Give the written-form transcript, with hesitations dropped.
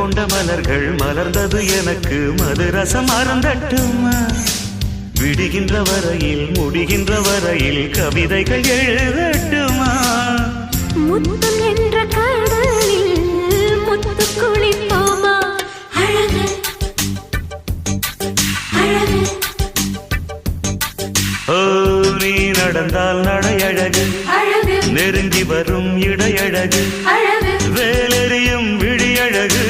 கொண்ட மலர்கள் மலர்ந்தது எனக்கு மதுரசம் அருந்தட்டுமா விடுகின்ற வரையில் முடிகின்ற வரையில் கவிதைகள் எழுதட்டுமா முத்தம் என்ற கடலில் முத்து குளிப்போமா அழகு அழகு ஓ நீ நடந்தால் நடையழகு அழகு நெருங்கி வரும் இடையழகு அழகு வேலெறியும் விழியழகு